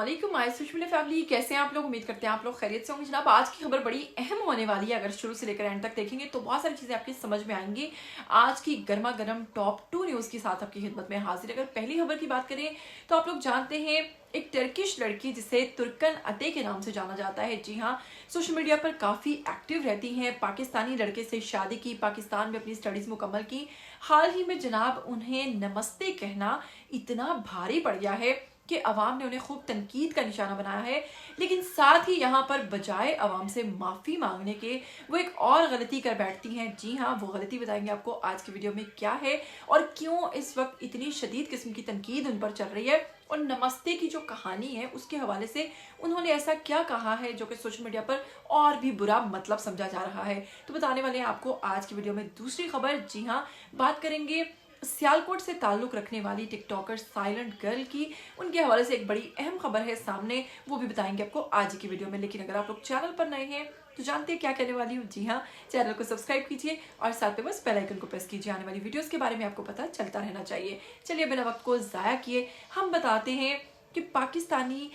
अस्सलामुअलैकुम my social family, कैसे हैं आप लोग। उम्मीद करते हैं आप लोग खैरियत से होंगे। जनाब, आज की खबर बड़ी अहम होने वाली है। अगर शुरू से लेकर एंड तक देखेंगे तो बहुत सारी चीजें आपकी समझ में आएंगी। आज की गर्मा गर्म टॉप 2 न्यूज के साथ आपकी खिदमत में हाजिर। अगर पहली खबर की बात करें तो आप लोग जानते हैं एक टर्किश लड़की जिसे तुर्कन अते के नाम से जाना जाता है, जी हाँ, सोशल मीडिया पर काफी एक्टिव रहती हैं। पाकिस्तानी लड़के से शादी की, पाकिस्तान में अपनी स्टडीज मुकम्मल की। हाल ही में जनाब उन्हें नमस्ते कहना इतना भारी पड़ गया है कि अवाम ने उन्हें खूब तनकीद का निशाना बनाया है। लेकिन साथ ही यहाँ पर बजाय अवाम से माफ़ी मांगने के वो एक और गलती कर बैठती हैं। जी हाँ, वो गलती बताएंगे आपको आज की वीडियो में क्या है और क्यों इस वक्त इतनी शदीद किस्म की तनकीद उन पर चल रही है। और नमस्ते की जो कहानी है उसके हवाले से उन्होंने ऐसा क्या कहा है जो कि सोशल मीडिया पर और भी बुरा मतलब समझा जा रहा है, तो बताने वाले हैं आपको आज की वीडियो में। दूसरी खबर, जी हाँ, बात करेंगे सियालकोट से ताल्लुक रखने वाली टिकटॉकर साइलेंट गर्ल की। उनके हवाले से एक बड़ी अहम खबर है सामने, वो भी बताएंगे आपको आज की वीडियो में। लेकिन अगर आप लोग चैनल पर नए हैं तो जानते हैं क्या कहने वाली हूँ। जी हाँ, चैनल को सब्सक्राइब कीजिए और साथ में बस बेल आइकन को प्रेस कीजिए। आने वाली वीडियोस के बारे में आपको पता चलता रहना चाहिए। चलिए बिना वक्त को जाया किए हम बताते हैं कि पाकिस्तानी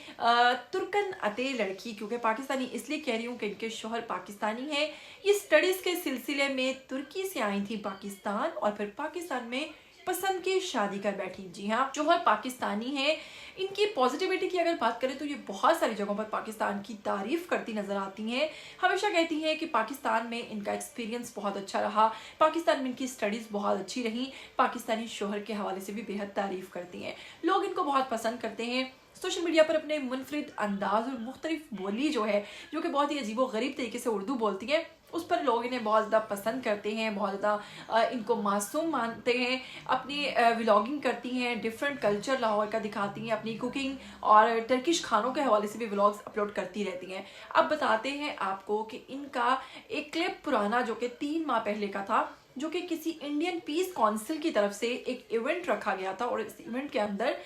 तुर्कन अते लड़की, क्योंकि पाकिस्तानी इसलिए कह रही हूँ कि इनके शोहर पाकिस्तानी हैं, ये स्टडीज के सिलसिले में तुर्की से आई थी पाकिस्तान और फिर पाकिस्तान में पसंद की शादी कर बैठी। जी हाँ, शोहर पाकिस्तानी है। इनकी पॉजिटिविटी की अगर बात करें तो ये बहुत सारी जगहों पर पाकिस्तान की तारीफ करती नजर आती हैं। हमेशा कहती हैं कि पाकिस्तान में इनका एक्सपीरियंस बहुत अच्छा रहा, पाकिस्तान में इनकी स्टडीज बहुत अच्छी रही। पाकिस्तानी शोहर के हवाले से भी बेहद तारीफ करती हैं। लोग इनको बहुत पसंद करते हैं। सोशल मीडिया पर अपने मुनफरिद अंदाज और मुख्तलिफ बोली जो है, जो कि बहुत ही अजीबो गरीब तरीके से उर्दू बोलती है, उस पर लोग इन्हें बहुत ज़्यादा पसंद करते हैं, बहुत ज़्यादा इनको मासूम मानते हैं। अपनी व्लॉगिंग करती हैं, डिफरेंट कल्चर लाहौर का दिखाती हैं, अपनी कुकिंग और टर्किश खानों के हवाले से भी व्लॉग्स अपलोड करती रहती हैं। अब बताते हैं आपको कि इनका एक क्लिप पुराना जो कि 3 माह पहले का था, जो कि किसी इंडियन पीस काउंसिल की तरफ से एक इवेंट रखा गया था और इस इवेंट के अंदर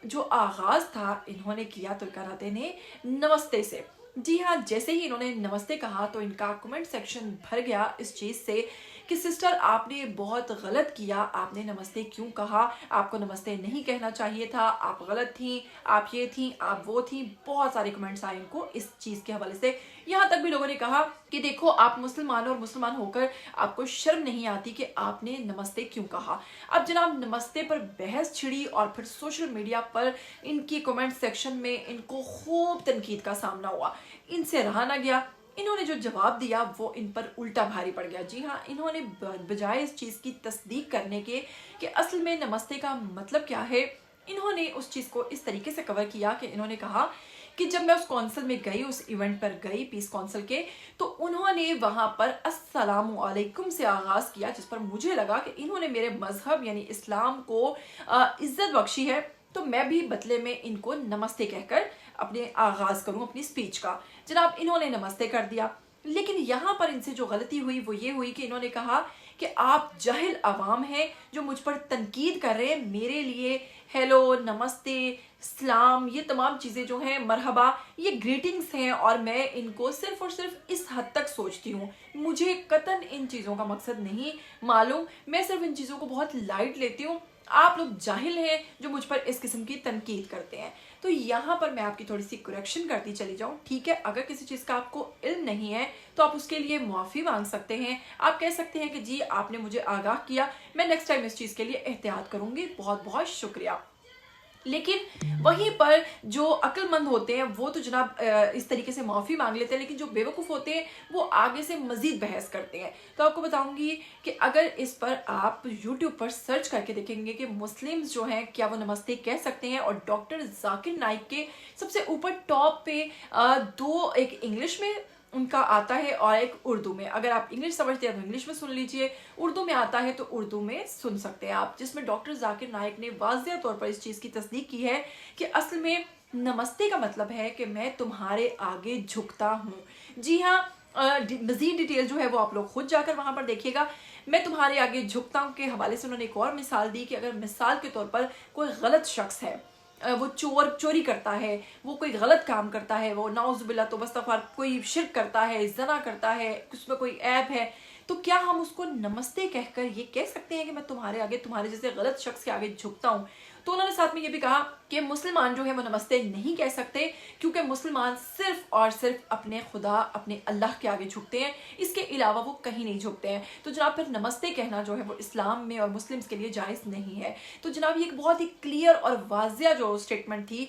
जो आगाज था इन्होंने किया तुर्कन अते ने नमस्ते से। जी हाँ, जैसे ही इन्होंने नमस्ते कहा तो इनका कमेंट सेक्शन भर गया इस चीज़ से कि सिस्टर आपने बहुत गलत किया, आपने नमस्ते क्यों कहा, आपको नमस्ते नहीं कहना चाहिए था, आप गलत थी, आप ये थी, आप वो थी। बहुत सारे कमेंट्स आए इनको इस चीज़ के हवाले से। यहाँ तक भी लोगों ने कहा कि देखो आप मुसलमान और मुसलमान होकर आपको शर्म नहीं आती कि आपने नमस्ते क्यों कहा। अब जनाब नमस्ते पर बहस छिड़ी और फिर सोशल मीडिया पर इनकी कमेंट सेक्शन में इनको खूब तनकीद का सामना हुआ। इनसे रहा ना गया, इन्होंने जो जवाब दिया वो इन पर उल्टा भारी पड़ गया। जी हाँ, इन्होंने बजाय इस चीज़ की तस्दीक करने के कि असल में नमस्ते का मतलब क्या है, इन्होंने उस चीज़ को इस तरीके से कवर किया कि इन्होंने कहा कि जब मैं उस कौंसिल में गई, उस इवेंट पर गई पीस कौंसिल के, तो उन्होंने वहां पर अस्सलामु अलैकुम से आगाज किया, जिस पर मुझे लगा कि इन्होंने मेरे मजहब यानी इस्लाम को इज्जत बख्शी है, तो मैं भी बदले में इनको नमस्ते कहकर अपने आगाज करूं अपनी स्पीच का। जनाब इन्होंने नमस्ते कर दिया, लेकिन यहाँ पर इनसे जो गलती हुई वो ये हुई कि इन्होंने कहा कि आप जाहिल अवाम हैं जो मुझ पर तनकीद कर रहे हैं। मेरे लिए हेलो, नमस्ते, सलाम, ये तमाम चीज़ें जो हैं, मरहबा, ये ग्रीटिंग्स हैं और मैं इनको सिर्फ और सिर्फ इस हद तक सोचती हूँ। मुझे कतन इन चीज़ों का मकसद नहीं मालूम, मैं सिर्फ इन चीज़ों को बहुत लाइट लेती हूँ। आप लोग जाहिल हैं जो मुझ पर इस किस्म की तनकीद करते हैं। तो यहाँ पर मैं आपकी थोड़ी सी करेक्शन करती चली जाऊँ, ठीक है। अगर किसी चीज़ का आपको इल्म नहीं है तो आप उसके लिए मुआफ़ी मांग सकते हैं। आप कह सकते हैं कि जी आपने मुझे आगाह किया, मैं नेक्स्ट टाइम इस चीज़ के लिए एहतियात करूँगी, बहुत बहुत शुक्रिया। लेकिन वहीं पर जो अक्लमंद होते हैं वो तो जनाब इस तरीके से माफ़ी मांग लेते हैं, लेकिन जो बेवकूफ़ होते हैं वो आगे से मज़ीद बहस करते हैं। तो आपको बताऊंगी कि अगर इस पर आप YouTube पर सर्च करके देखेंगे कि मुस्लिम्स जो हैं क्या वो नमस्ते कह सकते हैं, और डॉक्टर जाकिर नाइक के सबसे ऊपर टॉप पे दो, एक इंग्लिश में उनका आता है और एक उर्दू में। अगर आप इंग्लिश समझते हैं तो इंग्लिश में सुन लीजिए, उर्दू में आता है तो उर्दू में सुन सकते हैं आप, जिसमें डॉक्टर जाकिर नाइक ने वाज़ेह तौर पर इस चीज़ की तस्दीक की है कि असल में नमस्ते का मतलब है कि मैं तुम्हारे आगे झुकता हूँ। जी हाँ, मज़ीद डिटेल जो है वो आप लोग खुद जाकर वहाँ पर देखिएगा। मैं तुम्हारे आगे झुकता हूँ के हवाले से उन्होंने एक और मिसाल दी कि अगर मिसाल के तौर पर कोई गलत शख्स है, वो चोरी करता है, वो कोई गलत काम करता है, वो नाउज़ुबिल्लाह तो बस्तगफार कोई शिर्क करता है, जना करता है, उसमें कोई ऐब है, तो क्या हम उसको नमस्ते कहकर ये कह सकते हैं कि मैं तुम्हारे आगे, तुम्हारे जैसे गलत शख्स के आगे झुकता हूँ? तो उन्होंने साथ में ये भी कहा कि मुसलमान जो है वो नमस्ते नहीं कह सकते, क्योंकि मुसलमान सिर्फ और सिर्फ अपने खुदा, अपने अल्लाह के आगे झुकते हैं, इसके अलावा वो कहीं नहीं झुकते हैं। तो जनाब फिर नमस्ते कहना जो है वो इस्लाम में और मुस्लिम्स के लिए जायज़ नहीं है। तो जनाब ये एक बहुत ही क्लियर और वाजिया जो स्टेटमेंट थी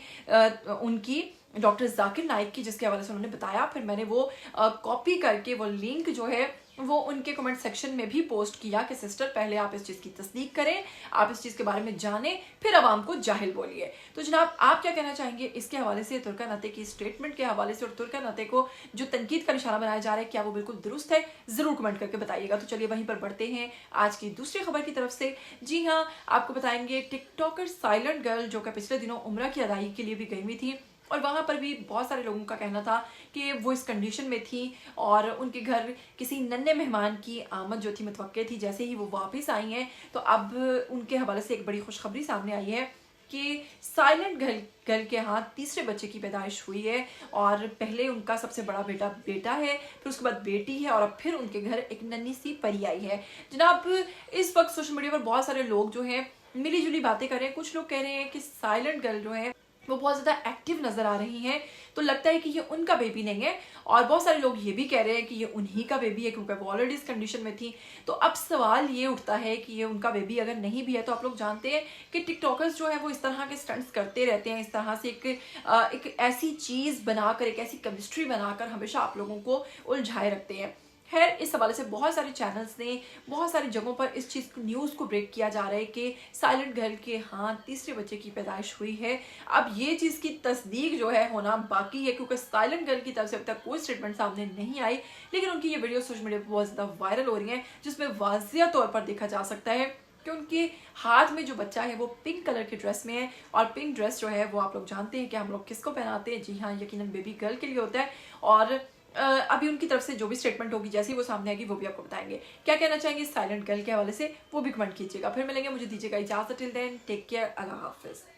उनकी, डॉक्टर जाकिर नाइक की, जिसके हवाले से उन्होंने बताया। फिर मैंने वो कॉपी करके वो लिंक जो है वो उनके कमेंट सेक्शन में भी पोस्ट किया कि सिस्टर पहले आप इस चीज़ की तस्दीक करें, आप इस चीज़ के बारे में जानें, फिर आवाम को जाहिल बोलिए। तो जनाब आप क्या कहना चाहेंगे इसके हवाले से, तुर्का नते की स्टेटमेंट के हवाले से, और तुर्का नते को जो तनकीद का निशाना बनाया जा रहा है, क्या वो बिल्कुल दुरुस्त है? ज़रूर कमेंट करके बताइएगा। तो चलिए वहीं पर बढ़ते हैं आज की दूसरी खबर की तरफ से। जी हाँ, आपको बताएंगे टिकटॉकर साइलेंट गर्ल जो कि पिछले दिनों उम्रा की अदायगी के लिए भी गई हुई थी, और वहाँ पर भी बहुत सारे लोगों का कहना था कि वो इस कंडीशन में थी और उनके घर किसी नन्हे मेहमान की आमद जो थी मुतवक्के थी। जैसे ही वो वापस आई हैं तो अब उनके हवाले से एक बड़ी खुशखबरी सामने आई है कि साइलेंट गर्ल के यहाँ तीसरे बच्चे की पैदाइश हुई है, और पहले उनका सबसे बड़ा बेटा है, फिर उसके बाद बेटी है, और अब फिर उनके घर एक नन्ही सी परी आई है। जनाब इस वक्त सोशल मीडिया पर बहुत सारे लोग जो हैं मिली जुली बातें कर रहे हैं। कुछ लोग कह रहे हैं कि साइलेंट गर्ल जो है वो बहुत ज़्यादा एक्टिव नज़र आ रही हैं, तो लगता है कि ये उनका बेबी नहीं है। और बहुत सारे लोग ये भी कह रहे हैं कि ये उन्हीं का बेबी है, क्योंकि वो ऑलरेडी इस कंडीशन में थी। तो अब सवाल ये उठता है कि ये उनका बेबी अगर नहीं भी है, तो आप लोग जानते हैं कि टिकटॉकर्स जो है वो इस तरह के स्टंट्स करते रहते हैं, इस तरह से एक ऐसी चीज़ बनाकर, एक ऐसी केमिस्ट्री बनाकर हमेशा आप लोगों को उलझाए रखते हैं। खैर इस हवाले से बहुत सारे चैनल्स ने बहुत सारी जगहों पर इस चीज़ न्यूज़ को ब्रेक किया जा रहा है कि साइलेंट गर्ल के हाँ तीसरे बच्चे की पैदाइश हुई है। अब ये चीज़ की तस्दीक जो है होना बाकी है, क्योंकि साइलेंट गर्ल की तरफ से अभी तक कोई स्टेटमेंट सामने नहीं आई, लेकिन उनकी ये वीडियो सोशल मीडिया पर बहुत ज़्यादा वायरल हो रही है, जिसमें वाज़िया तौर पर देखा जा सकता है कि उनके हाथ में जो बच्चा है वो पिंक कलर की ड्रेस में है। और पिंक ड्रेस जो है वो आप लोग जानते हैं कि हम लोग किसको पहनाते हैं, जी हाँ यकीनन बेबी गर्ल के लिए होता है। और अभी उनकी तरफ से जो भी स्टेटमेंट होगी, जैसे ही वो सामने आएगी, वो भी आपको बताएंगे। क्या कहना चाहेंगे साइलेंट गर्ल के हवाले से वो भी कमेंट कीजिएगा। फिर मिलेंगे, मुझे दीजिएगा इजाज़त। टिल देन टेक केयर, अल्लाह हाफिज़।